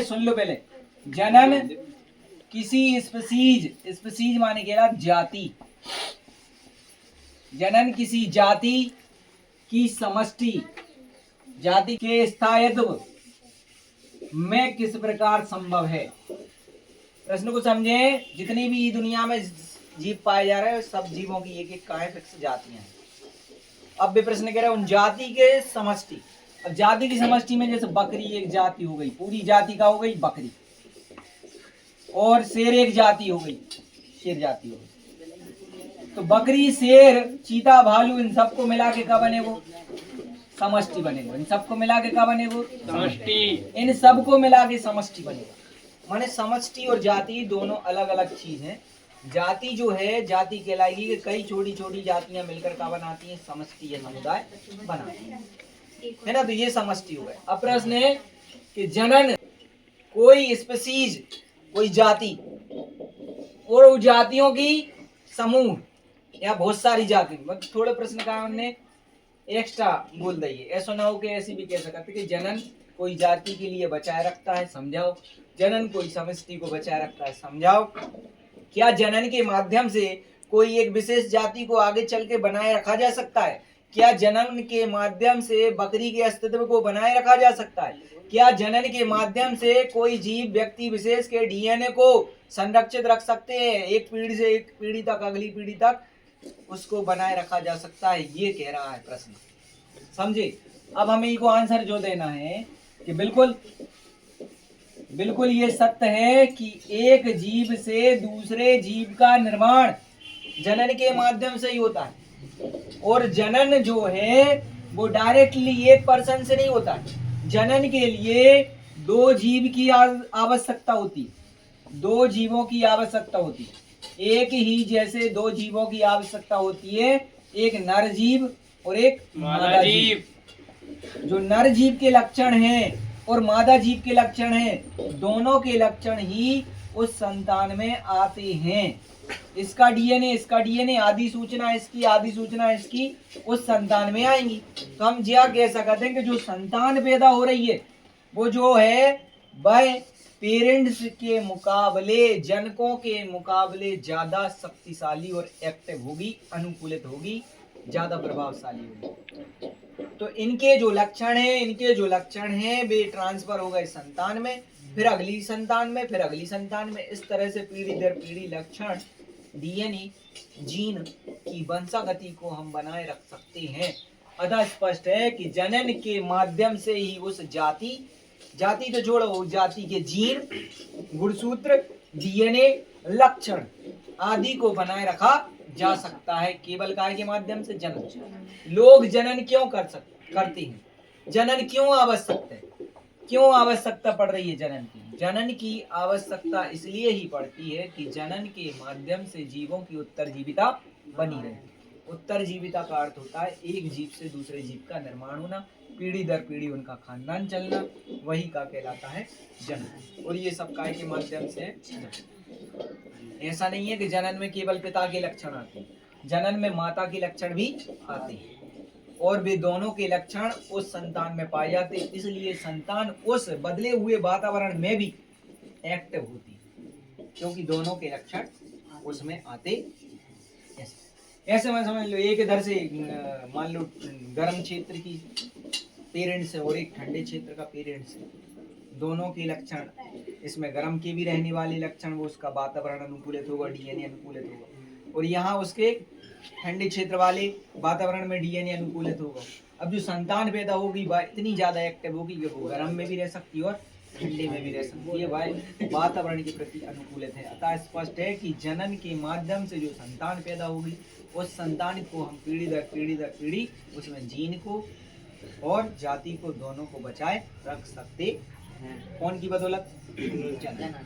सुन लो पहले। जनन किसी स्पीसीज माने के जाति, जनन किसी जाति की समष्टि, जाति के स्थायित्व में किस प्रकार संभव है। प्रश्न को समझे। जितनी भी दुनिया में जीव पाए जा रहे हैं सब जीवों की एक एक काय फिक्स जातियां हैं। अब भी प्रश्न कह रहे हैं उन जाति के समष्टि। अब जाति की समष्टि में जैसे बकरी एक जाति हो गई, पूरी जाति का हो गई बकरी, और शेर एक जाति हो गई, शेर जाति हो गई। तो बकरी, शेर, चीता, भालू, इन सबको मिला के क्या बने वो समष्टि बनेगा। इन सबको मिला के क्या बने वो समष्टि। इन सबको मिला के समष्टि बनेगा। माने समष्टि और जाति दोनों अलग अलग चीज हैं। जाति जो है जाति कहलाएगी कि कई छोटी छोटी जातियां मिलकर क्या बनाती हैं समष्टि या समुदाय बनाती हैं, है ना। तो ये समष्टि हो गए। अब प्रश्न है कि जनन कोई स्पीसीज, कोई जाति और उन जातियों की समूह या बहुत सारी जाति। मतलब थोड़े प्रश्न का हमने एक्स्ट्रा बोल दिए। ऐसा ना हो कि ऐसी भी कह सकते कि जनन कोई जाति के लिए बचाए रखता है, समझाओ। जनन कोई समष्टि को बचाए रखता है, समझाओ। क्या जनन के माध्यम से कोई एक विशेष जाति को आगे चल के बनाए रखा जा सकता है। क्या जनन के माध्यम से बकरी के अस्तित्व को बनाए रखा जा सकता है। क्या जनन के माध्यम से कोई जीव व्यक्ति विशेष के डीएनए को संरक्षित रख सकते हैं, एक पीढ़ी से एक पीढ़ी तक, अगली पीढ़ी तक उसको बनाए रखा जा सकता है। ये कह रहा है प्रश्न, समझे। अब हमें इनको आंसर जो देना है कि बिल्कुल बिल्कुल ये सत्य है कि एक जीव से दूसरे जीव का निर्माण जनन के माध्यम से ही होता है। और जनन जो है वो डायरेक्टली एक पर्सन से नहीं होता है। जनन के लिए दो जीव की आवश्यकता होती है, दो जीवों की आवश्यकता होती है। एक ही जैसे दो जीवों की आवश्यकता होती है, एक नर जीव और एक मादा जीव। जो नर जीव के लक्षण हैं और मादा जीव के लक्षण हैं, दोनों के लक्षण ही उस संतान में आते हैं। इसका डीएनए, इसका डीएनए, आदि सूचना इसकी, आदि सूचना इसकी उस संतान में आएंगी। तो हम यह कह सकते हैं कि जो संतान पैदा हो रही है वो जो है वह पेरेंट्स के मुकाबले, जनकों के मुकाबले ज्यादा शक्तिशाली और एक्टिव होगी, अनुकूलित होगी, ज्यादा प्रभावशाली होगी। तो इनके जो लक्षण हैं वे ट्रांसफर हो गए संतान में, फिर अगली संतान में, फिर अगली संतान में। इस तरह से पीढ़ी दर पीढ़ी लक्षण, डीएनए, जीन की वंशागति को हम बनाए रख सकते हैं। अतः स्पष्ट है कि जनन के माध्यम से ही उस जाति तो छोड़ो, जाति के जीन, गुणसूत्र, डीएनए, लक्षण आदि को बनाए रखा जा सकता है केवल काय के माध्यम से, जनन। लोग जनन क्यों करते हैं, जनन क्यों आवश्यक है, क्यों आवश्यकता पड़ रही है जनन की। जनन की आवश्यकता इसलिए ही पड़ती है कि जनन के माध्यम से जीवों की उत्तरजीविता बनी रहे। उत्तरजीविता का अर्थ होता है एक जीव से दूसरे जीव का निर्माण होना, पीढ़ी दर पीढ़ी उनका खानदान चलना, वही का कहलाता है जनन। और ये सब काय के माध्यम से। ऐसा नहीं है कि जनन में केवल पिता के लक्षण आते हैं, जनन में माता के लक्षण भी आते हैं और वे दोनों के लक्षण उस संतान में पाए जाते हैं। इसलिए संतान उस बदले हुए वातावरण में भी एक्टिव होती है क्योंकि दोनों के लक्षण उसमें आते। ऐसे में समझ लो, एक इधर से मान लो गर्म क्षेत्र की पेरेंट्स है और एक ठंडे क्षेत्र का पेरेंट्स है, दोनों के लक्षण, इसमें गर्म के भी रहने वाले लक्षण, वो उसका वातावरण अनुकूलित होगा, डीएनए अनुकूलित होगा। और यहाँ उसके ठंडे क्षेत्र वाले वातावरण में डीएनए अनुकूलित होगा। अब जो संतान पैदा होगी वह इतनी ज्यादा एक्टिव होगी कि वो गर्म में भी रह सकती है और ठंडे में भी रह सकती है, वह वातावरण के प्रति अनुकूलित है। अतः स्पष्ट है कि जनन के माध्यम से जो संतान पैदा होगी उस संतान को हम पीढ़ी दर पीढ़ी उसमें जीन को और जाति को दोनों को बचाए रख सकते हैं। कौन की बदौलत?